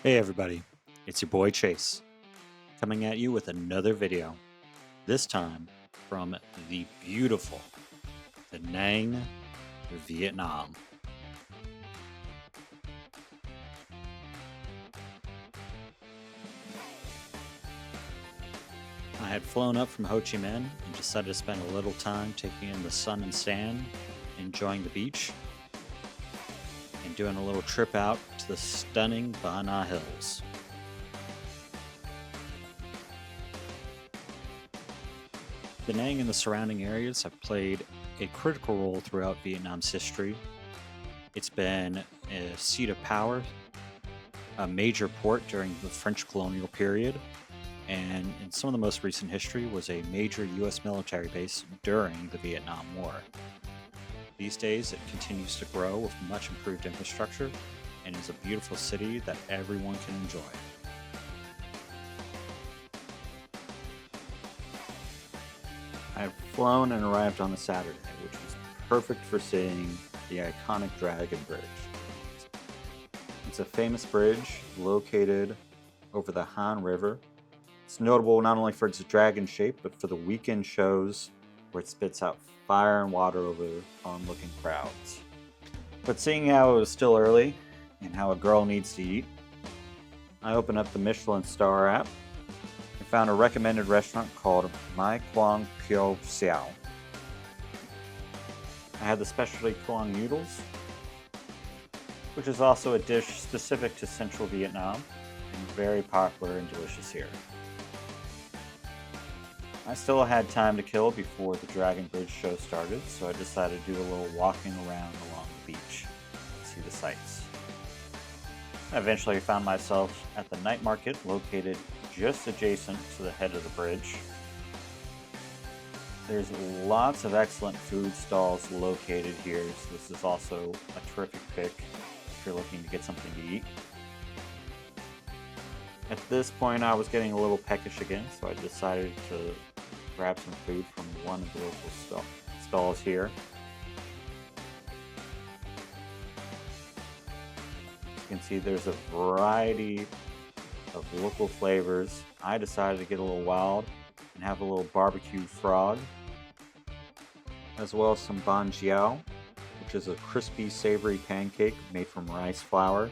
Hey everybody, it's your boy Chase, coming at you with another video, this time from the beautiful Danang, Vietnam. I had flown up from Ho Chi Minh and decided to spend a little time taking in the sun and sand, enjoying the beach, and doing a little trip out to the stunning Ba Na Hills. Da Nang and the surrounding areas have played a critical role throughout Vietnam's history. It's been a seat of power, a major port during the French colonial period, and in some of the most recent history was a major US military base during the Vietnam War. These days it continues to grow with much improved infrastructure and is a beautiful city that everyone can enjoy. I've flown and arrived on a Saturday, which was perfect for seeing the iconic Dragon Bridge. It's a famous bridge located over the Hàn River. It's notable not only for its dragon shape, but for the weekend shows where it spits out fire and water over onlooking crowds. But seeing how it was still early and how a girl needs to eat, I opened up the Michelin Star app and found a recommended restaurant called My Quang Kyo Xiao. I had the specialty Quang noodles, which is also a dish specific to central Vietnam and very popular and delicious here. I still had time to kill before the Dragon Bridge show started, so I decided to do a little walking around along the beach and see the sights. I eventually found myself at the night market located just adjacent to the head of the bridge. There's lots of excellent food stalls located here, so this is also a terrific pick if you're looking to get something to eat. At this point I was getting a little peckish again, so I decided to grab some food from one of the local stalls here. As you can see, there's a variety of local flavors. I decided to get a little wild and have a little barbecue frog, as well as some ban jiao, which is a crispy savory pancake made from rice flour,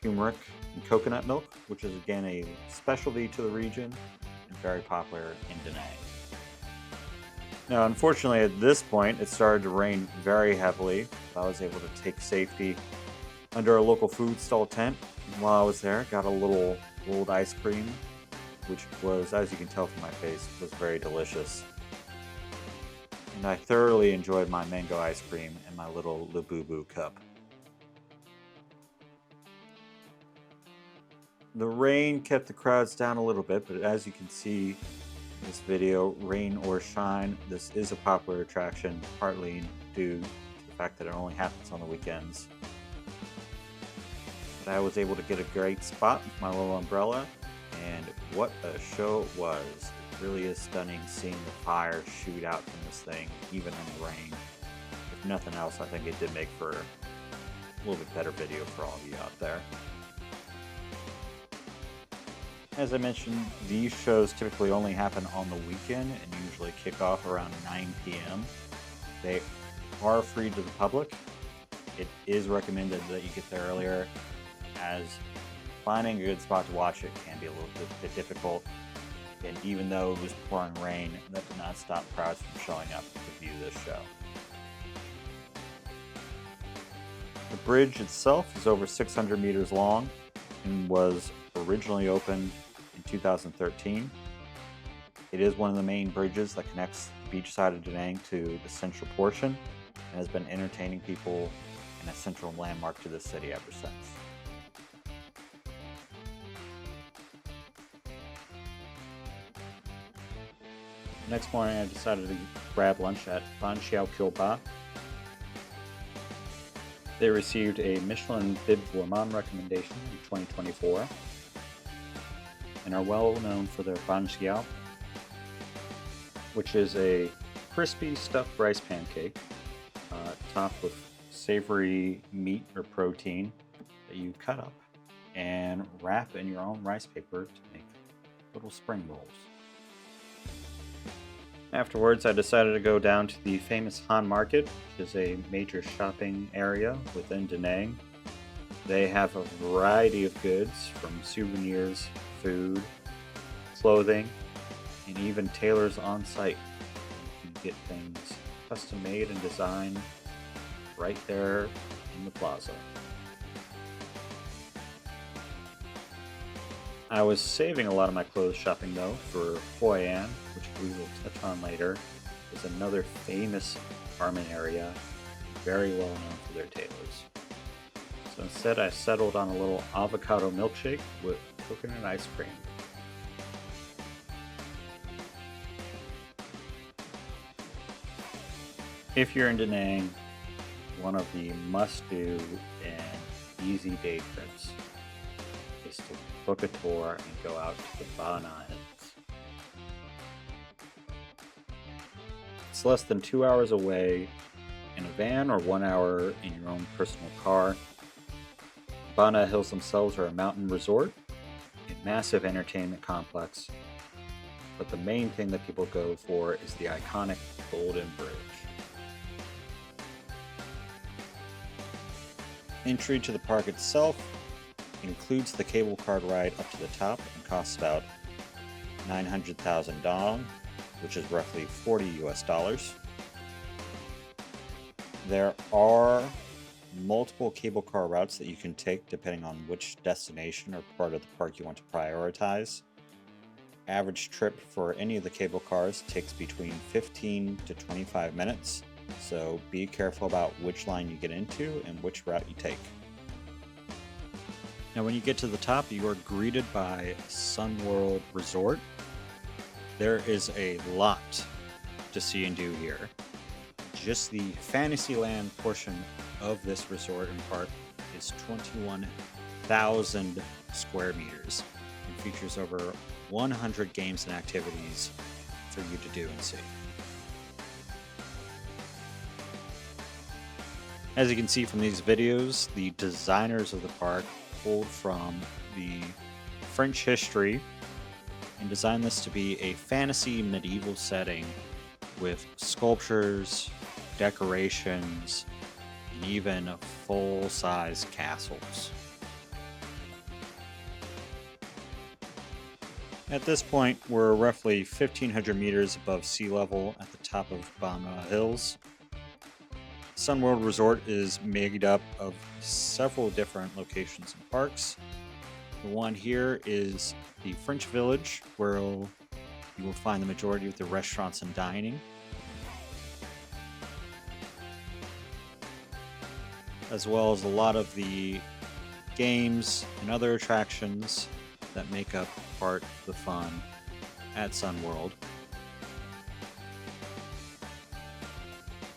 turmeric, and coconut milk, which is again a specialty to the region and very popular in Da Nang. Now, unfortunately, at this point, it started to rain very heavily, but I was able to take safety under a local food stall tent. And while I was there, got a little rolled ice cream, which was, as you can tell from my face, was very delicious. And I thoroughly enjoyed my mango ice cream and my little Labubu cup. The rain kept the crowds down a little bit, but as you can see in this video, rain or shine, this is a popular attraction, partly due to the fact that it only happens on the weekends. But I was able to get a great spot with my little umbrella, and what a show it was. It really is stunning seeing the fire shoot out from this thing, even in the rain. If nothing else, I think it did make for a little bit better video for all of you out there. As I mentioned, these shows typically only happen on the weekend and usually kick off around 9 p.m. They are free to the public. It is recommended that you get there earlier, as finding a good spot to watch it can be a little bit difficult. And even though it was pouring rain, that did not stop crowds from showing up to view this show. The bridge itself is over 600 meters long and was originally opened in 2013. It is one of the main bridges that connects the beach side of Da Nang to the central portion and has been entertaining people and a central landmark to the city ever since. The next morning I decided to grab lunch at Ban Xiao Kyo Ba. They received a Michelin Bib Gourmand recommendation in 2024 and are well known for their ban jiao, which is a crispy stuffed rice pancake topped with savory meat or protein that you cut up and wrap in your own rice paper to make little spring rolls. Afterwards, I decided to go down to the famous Han Market, which is a major shopping area within Danang. They have a variety of goods from souvenirs, food, clothing, and even tailors on site. You can get things custom made and designed right there in the plaza. I was saving a lot of my clothes shopping though for Hoi An, which we will touch on later, is another famous garment area, very well known for their tailors. So instead I settled on a little avocado milkshake with coconut ice cream. If you're in Danang, one of the must-do and easy day trips is to book a tour and go out to the Ba Na Hills. It's less than 2 hours away in a van or 1 hour in your own personal car. Ba Na Hills themselves are a mountain resort, a massive entertainment complex, but the main thing that people go for is the iconic Golden Bridge. Entry to the park itself includes the cable car ride up to the top and costs about 900,000 dong, which is roughly $40 US. There are multiple cable car routes that you can take depending on which destination or part of the park you want to prioritize. Average trip for any of the cable cars takes between 15 to 25 minutes. So be careful about which line you get into and which route you take. Now when you get to the top, you are greeted by Sun World Resort. There is a lot to see and do here. Just the Fantasyland portion of this resort and park is 21,000 square meters and features over 100 games and activities for you to do and see. As you can see from these videos, the designers of the park pulled from the French history and designed this to be a fantasy medieval setting with sculptures, decorations, and even full-size castles. At this point, we're roughly 1,500 meters above sea level at the top of Ba Na Hills. Sun World Resort is made up of several different locations and parks. The one here is the French Village, where you will find the majority of the restaurants and dining. As well as a lot of the games and other attractions that make up part of the fun at Sun World.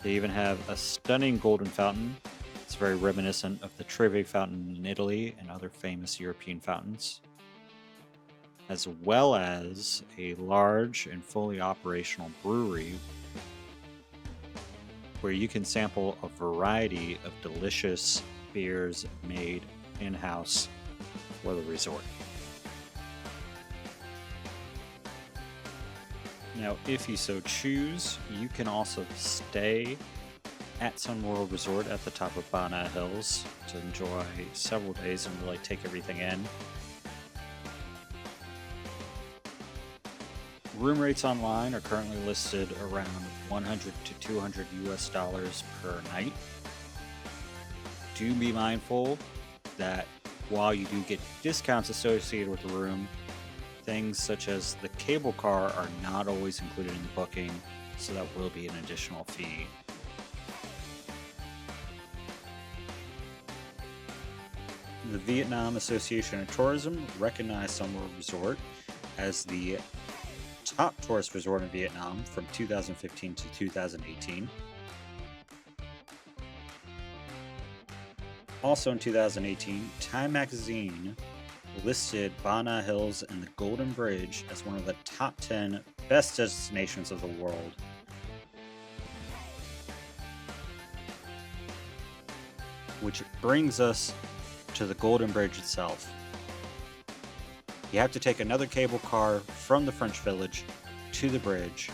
They even have a stunning golden fountain. It's very reminiscent of the Trevi Fountain in Italy and other famous European fountains, as well as a large and fully operational brewery where you can sample a variety of delicious beers made in-house for the resort. Now, if you so choose, you can also stay at Sun World Resort at the top of Ba Na Hills to enjoy several days and really take everything in. Room rates online are currently listed around $100 to $200 per night. Do be mindful that while you do get discounts associated with the room, things such as the cable car are not always included in the booking, so that will be an additional fee. The Vietnam Association of Tourism recognized Sun World Resort as the top tourist resort in Vietnam from 2015 to 2018. Also in 2018, Time Magazine listed Ba Na Hills and the Golden Bridge as one of the top 10 best destinations of the world. Which brings us to the Golden Bridge itself. You have to take another cable car from the French village to the bridge,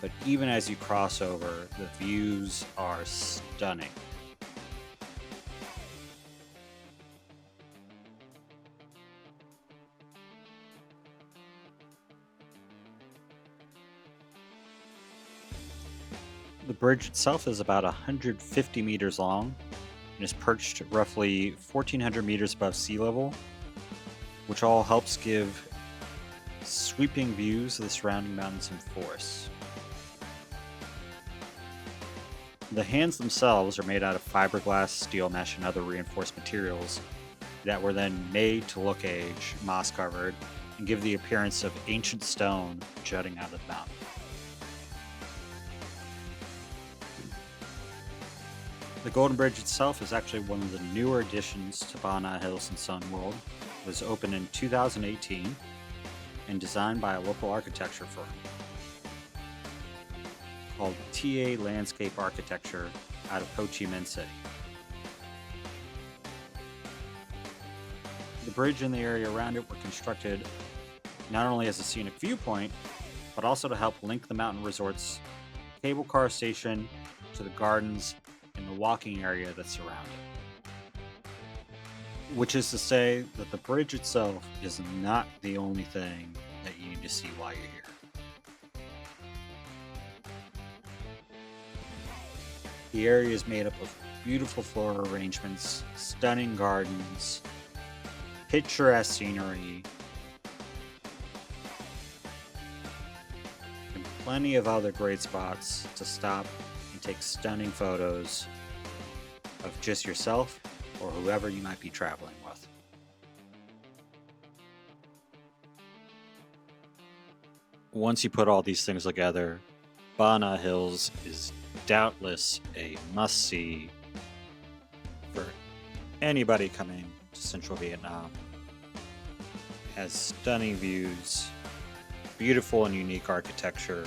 but even as you cross over, the views are stunning. The bridge itself is about 150 meters long and is perched roughly 1,400 meters above sea level, which all helps give sweeping views of the surrounding mountains and forests. The hands themselves are made out of fiberglass, steel mesh, and other reinforced materials that were then made to look age, moss covered, and give the appearance of ancient stone jutting out of the mountain. The Golden Bridge itself is actually one of the newer additions to Bana Hills and Sun World. It was opened in 2018 and designed by a local architecture firm called TA Landscape Architecture out of Ho Chi Minh City. The bridge and the area around it were constructed not only as a scenic viewpoint, but also to help link the mountain resort's cable car station to the gardens and the walking area that surround it. Which is to say that the bridge itself is not the only thing that you need to see while you're here. The area is made up of beautiful floral arrangements, stunning gardens, picturesque scenery, and plenty of other great spots to stop and take stunning photos of just yourself or whoever you might be traveling with. Once you put all these things together, Bana Hills is doubtless a must-see for anybody coming to central Vietnam. It has stunning views, beautiful and unique architecture,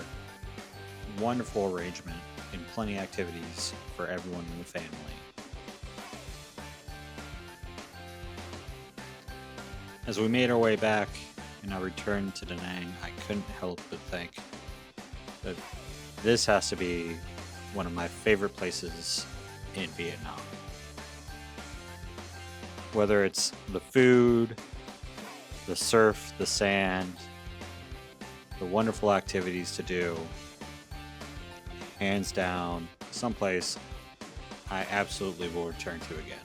wonderful arrangement, and plenty of activities for everyone in the family. As we made our way back and I returned to Danang, I couldn't help but think that this has to be one of my favorite places in Vietnam. Whether it's the food, the surf, the sand, the wonderful activities to do, hands down, someplace I absolutely will return to again.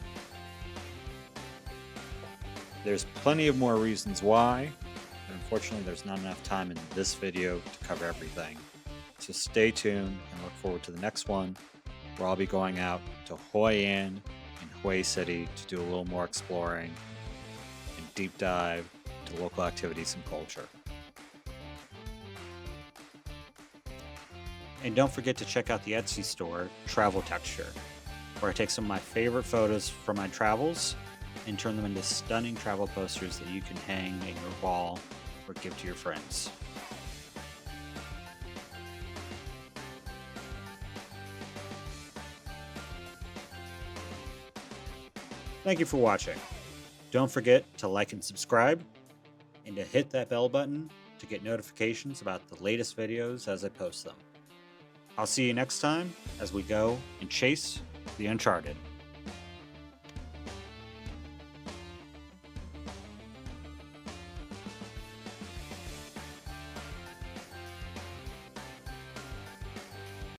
There's plenty of more reasons why, but unfortunately there's not enough time in this video to cover everything. So stay tuned and look forward to the next one, where I'll be going out to Hoi An and Hue City to do a little more exploring and deep dive into local activities and culture. And don't forget to check out the Etsy store, Travel Texture, where I take some of my favorite photos from my travels and turn them into stunning travel posters that you can hang in your wall or give to your friends. Thank you for watching. Don't forget to like and subscribe, and to hit that bell button to get notifications about the latest videos as I post them. I'll see you next time as we go and chase the Uncharted.